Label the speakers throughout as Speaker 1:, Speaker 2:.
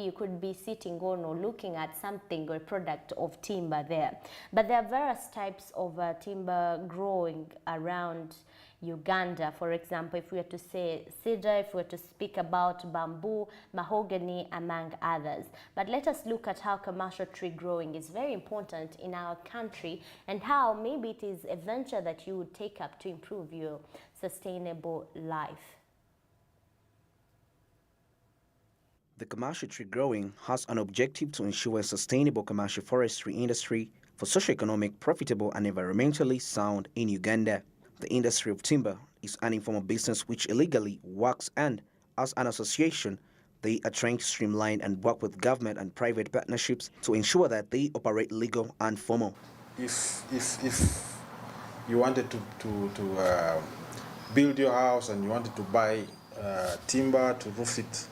Speaker 1: maybe you could be sitting on or looking at something or a product of timber there. But there are various types of timber growing around Uganda. For example, if we were to say cedar, if we were to speak about bamboo, mahogany, among others. But let us look at how commercial tree growing is very important in our country, and how maybe it is a venture that you would take up to improve your sustainable life.
Speaker 2: The commercial tree growing has an objective to ensure a sustainable commercial forestry industry for socio-economic, profitable and environmentally sound in Uganda. The industry of timber is an informal business which illegally works, and as an association, they are trying to streamline and work with government and private partnerships to ensure that they operate legal and formal.
Speaker 3: If you wanted to build your house and you wanted to buy timber to roof it,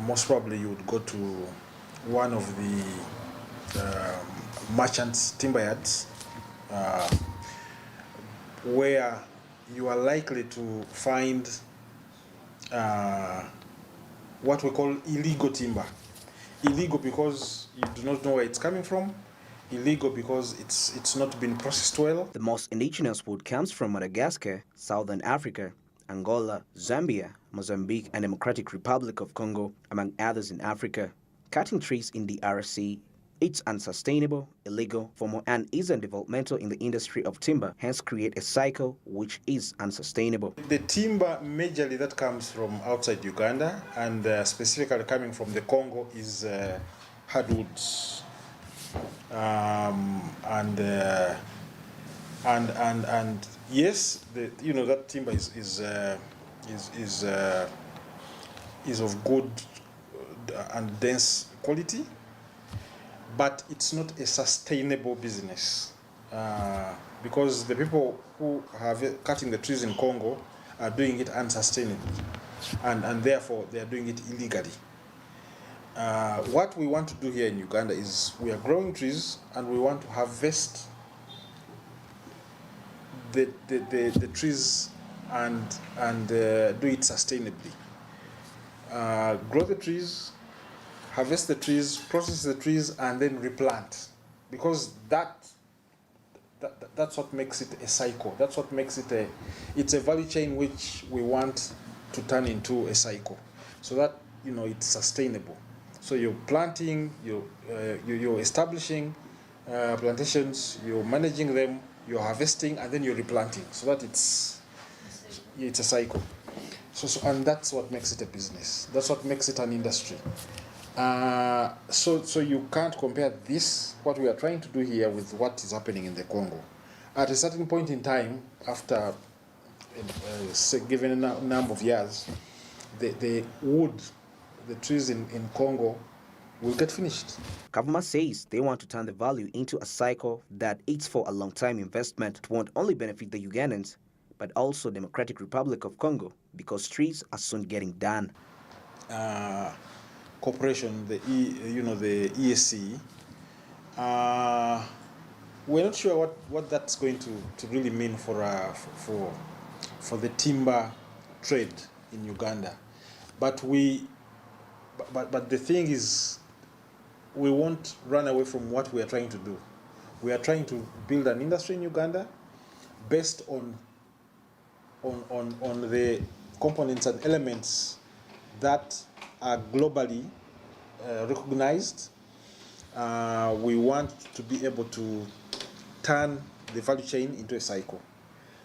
Speaker 3: most probably you would go to one of the merchants' timber yards, where you are likely to find what we call illegal timber. Illegal because you do not know where it's coming from. Illegal because it's not been processed well.
Speaker 2: The most indigenous wood comes from Madagascar, Southern Africa, Angola, Zambia, Mozambique, and Democratic Republic of Congo, among others in Africa. Cutting trees in the DRC, it's unsustainable, illegal, formal, and isn't developmental in the industry of timber, hence create a cycle which is unsustainable.
Speaker 3: The timber majorly that comes from outside Uganda, and specifically coming from the Congo, is hardwoods. And yes, that timber is of good and dense quality, but it's not a sustainable business because the people who have cutting the trees in Congo are doing it unsustainably, and therefore they are doing it illegally. What we want to do here in Uganda is we are growing trees and we want to harvest the trees and do it sustainably. Grow the trees, harvest the trees, process the trees, and then replant, because that's what makes it a cycle. That's what makes it it's a value chain which we want to turn into a cycle, so that it's sustainable. So you're planting, you're establishing plantations, you're managing them, you're harvesting, and then you're replanting, so that it's a cycle. So and that's what makes it a business. That's what makes it an industry. So you can't compare this, what we are trying to do here, with what is happening in the Congo. At a certain point in time, after a given number of years, the trees in Congo will get finished.
Speaker 2: Kavuma says they want to turn the value into a cycle that it's for a long-time investment. It won't only benefit the Ugandans, but also Democratic Republic of Congo, because trees are soon getting done.
Speaker 3: Corporation, the ESC, we're not sure what that's going to really mean for the timber trade in Uganda, but the thing is, we won't run away from what we are trying to do. We are trying to build an industry in Uganda based on the components and elements that are globally recognized. We want to be able to turn the value chain into a cycle.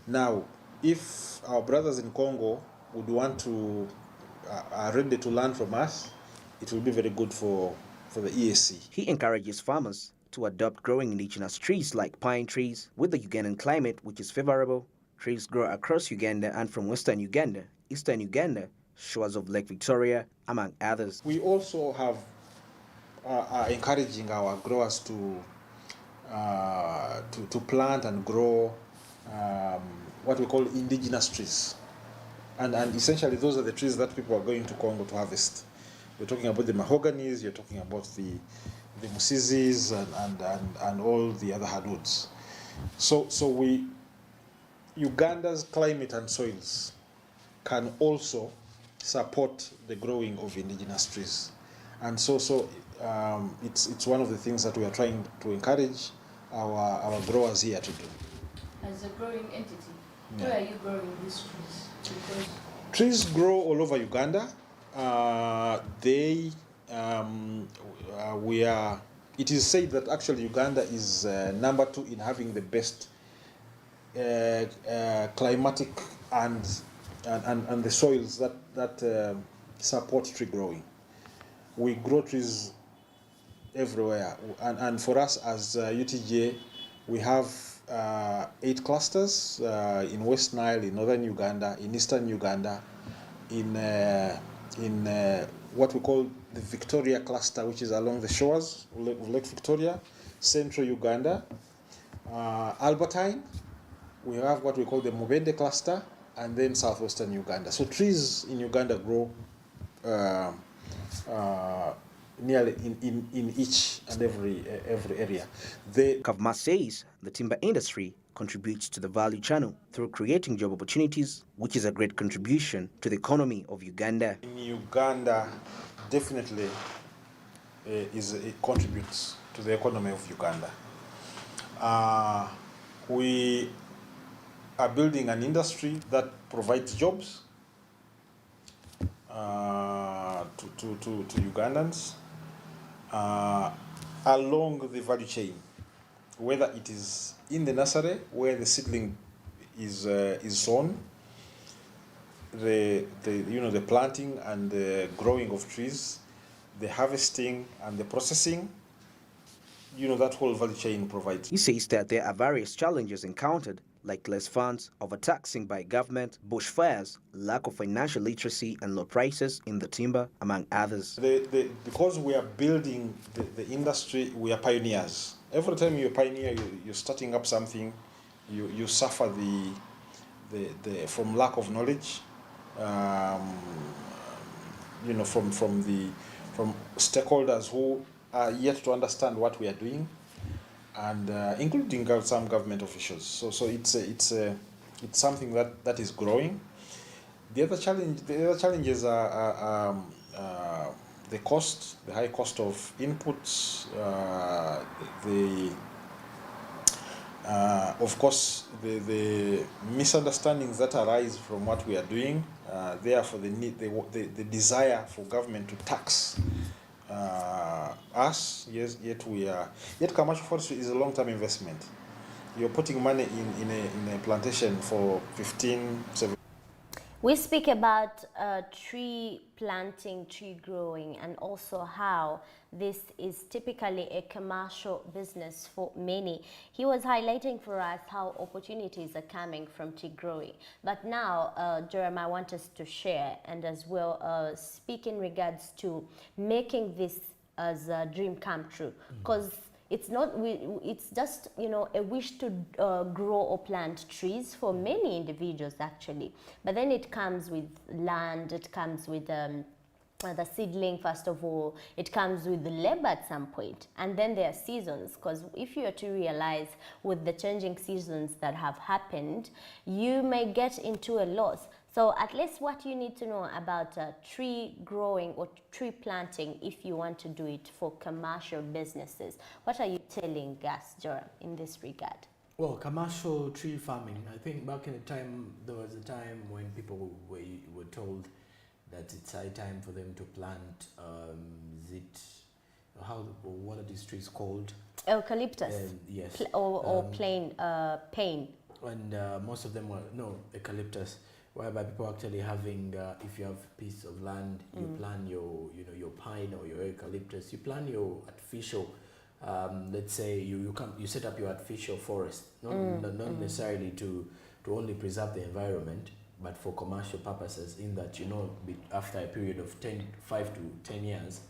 Speaker 3: Now, if our brothers in Congo would want to are ready to learn from us, it will be very good for the ESC.
Speaker 2: He encourages farmers to adopt growing indigenous trees like pine trees. With the Ugandan climate, which is favorable, trees grow across Uganda and from western Uganda, eastern Uganda, shores of Lake Victoria, among others.
Speaker 3: We also are encouraging our growers to plant and grow what we call indigenous trees. And essentially those are the trees that people are going to Congo to harvest. You're talking about the mahoganies, you're talking about the musizis and all the other hardwoods. So Uganda's climate and soils can also support the growing of indigenous trees. And it's one of the things that we are trying to encourage our growers here to do.
Speaker 4: As a growing entity,
Speaker 3: Yeah.
Speaker 4: where are you growing these trees? Because
Speaker 3: Trees grow all over Uganda. It is said that actually Uganda is number 2 in having the best climatic and the soils that support tree growing. We grow trees everywhere, and for us as UTGA, we have 8 clusters in West Nile, in northern Uganda, in eastern Uganda, in what we call the Victoria cluster, which is along the shores of Lake Victoria, central Uganda, Albertine. We have what we call the Mubende cluster, and then southwestern Uganda. So trees in Uganda grow nearly in each and every area.
Speaker 2: Kavma says the timber industry contributes to the value channel through creating job opportunities, which is a great contribution to the economy of Uganda.
Speaker 3: In Uganda, definitely it contributes to the economy of Uganda. We are building an industry that provides jobs to Ugandans along the value chain, whether it is in the nursery where the seedling is sown, the planting and the growing of trees, the harvesting and the processing. That whole value chain provides.
Speaker 2: He says that there are various challenges encountered, like less funds, overtaxing by government, bushfires, lack of financial literacy, and low prices in the timber, among others.
Speaker 3: Because we are building the industry, we are pioneers. Every time you're a pioneer, you're starting up something, you suffer from lack of knowledge, from stakeholders who are yet to understand what we are doing, and including some government officials. So it's something that is growing. The other challenges are the high cost of inputs, of course the misunderstandings that arise from what we are doing. Therefore, the desire for government to tax us. Yes, yet commercial forestry is a long-term investment. You're putting money in a plantation for 15, 17.
Speaker 1: We speak about tree planting, tree growing, and also how this is typically a commercial business for many. He was highlighting for us how opportunities are coming from tree growing. But now, Jeremiah, I want us to share and as well speak in regards to making this as a dream come true. Because it's not, it's just, a wish to grow or plant trees for many individuals actually. But then it comes with land, it comes with the seedling first of all, it comes with the labor at some point, and then there are seasons, because if you are to realize with the changing seasons that have happened, you may get into a loss. So at least what you need to know about tree growing or tree planting if you want to do it for commercial businesses. What are you telling us, Joram, in this regard?
Speaker 5: Well, commercial tree farming, I think back in the time, there was a time when people were told that it's high time for them to plant, what are these trees called?
Speaker 1: Eucalyptus.
Speaker 5: Yes.
Speaker 1: Or plain pane.
Speaker 5: And most of them were, eucalyptus, whereby people actually having, if you have a piece of land, you plant your pine or your eucalyptus, you plant your artificial, let's say you set up your artificial forest, not necessarily to only preserve the environment, but for commercial purposes, in that, after a period of 5 to 10 years,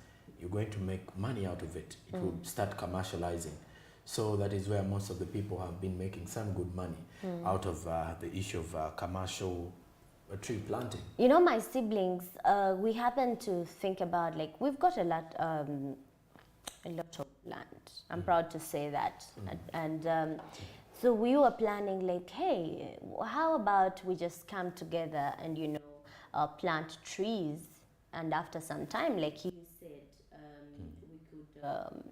Speaker 5: you're going to make money out of it. It will start commercializing. So that is where most of the people have been making some good money out of the issue of commercial tree planting.
Speaker 1: My siblings, we happen to think about, we've got a lot of land. I'm proud to say that. And so we were planning, hey, how about we just come together and, plant trees, and after some time, like you said, we could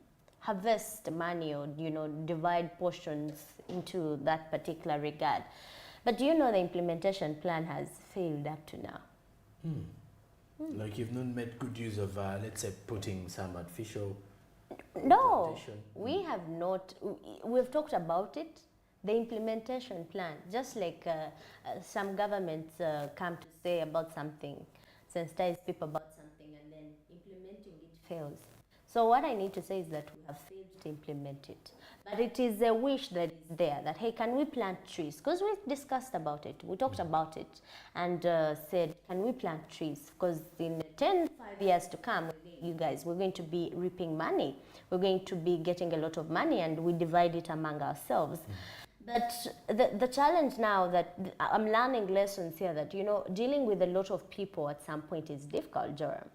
Speaker 1: harvest money, or divide portions into that particular regard. But do you know the implementation plan has failed up to now?
Speaker 5: Like you've not made good use of, let's say, putting some artificial
Speaker 1: No,
Speaker 5: plantation?
Speaker 1: we have not. We've talked about it. The implementation plan, just like some governments come to say about something, sensitize people about something, and then implementing it fails. So what I need to say is that we have failed to implement it. But it is a wish that is there, that, hey, can we plant trees? Because we discussed about it, we talked about it, and said, can we plant trees? Because in 5 years to come, you guys, we're going to be reaping money. We're going to be getting a lot of money, and we divide it among ourselves. But the challenge now, that I'm learning lessons here, that, dealing with a lot of people at some point is difficult, Joram.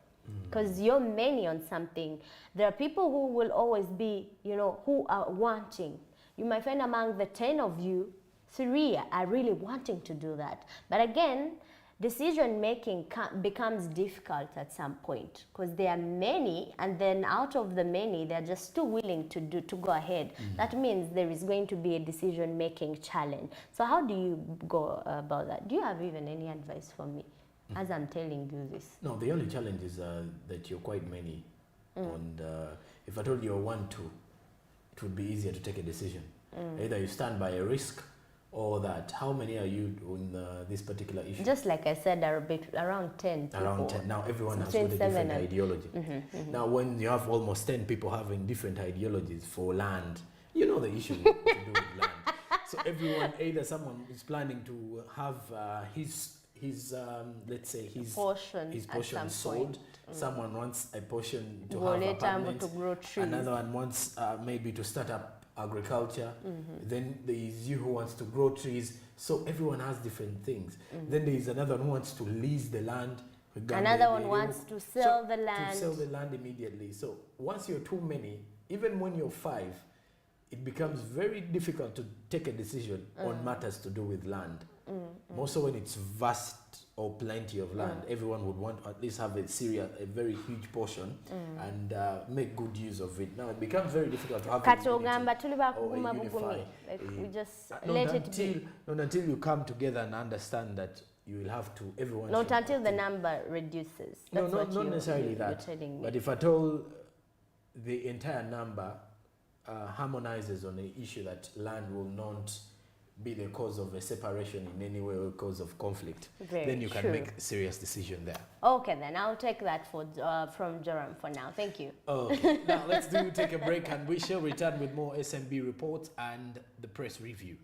Speaker 1: Because you're many on something. There are people who will always be, who are wanting. You might find among the 10 of you, 3 are really wanting to do that. But again, decision making becomes difficult at some point, because there are many, and then out of the many, they're just too willing to go ahead. That means there is going to be a decision making challenge. So how do you go about that? Do you have even any advice for me as I'm telling you this?
Speaker 5: No, the only challenge is that you're quite many. And if I told you you're 1, 2, it would be easier to take a decision. Either you stand by a risk, or that. How many are you on this particular issue?
Speaker 1: Just like I said, around 10 people.
Speaker 5: Around 10. Now everyone has
Speaker 1: Between
Speaker 5: got a
Speaker 1: 7
Speaker 5: different
Speaker 1: and-
Speaker 5: ideology. Now when you have almost 10 people having different ideologies for land, you know the issue to do with land. So everyone, either someone is planning to have his let's say his
Speaker 1: portion at some
Speaker 5: sold.
Speaker 1: point.
Speaker 5: Someone wants a portion to
Speaker 1: Well,
Speaker 5: have
Speaker 1: later
Speaker 5: apartments.
Speaker 1: to grow trees.
Speaker 5: Another one wants maybe to start up agriculture. Then there is you who wants to grow trees. So everyone has different things. Then there is another one who wants to lease the land.
Speaker 1: Another one wants to sell the land.
Speaker 5: To sell the land immediately. So once you're too many, even when you're 5, it becomes very difficult to take a decision on matters to do with land. More so when it's vast or plenty of land, everyone would want to at least have a very huge portion and make good use of it. Now it becomes very difficult to have a
Speaker 1: Katogamba tuli bakuguma
Speaker 5: unity or a
Speaker 1: bugumi.
Speaker 5: unify.
Speaker 1: Like we just
Speaker 5: Not
Speaker 1: let it be.
Speaker 5: until you come together and understand that you will have to, everyone
Speaker 1: Not
Speaker 5: should
Speaker 1: until the
Speaker 5: think.
Speaker 1: number reduces.
Speaker 5: No,
Speaker 1: That's what
Speaker 5: not
Speaker 1: you're
Speaker 5: necessarily that.
Speaker 1: telling me.
Speaker 5: But if at all the entire number harmonizes on the issue that land will not be the cause of a separation in any way or cause of conflict,
Speaker 1: Very
Speaker 5: then you can
Speaker 1: true.
Speaker 5: make a serious decision there.
Speaker 1: Okay, then I'll take that from Joram for now. Thank you.
Speaker 5: Okay, now let's take a break, and we shall return with more SMB reports and the press review.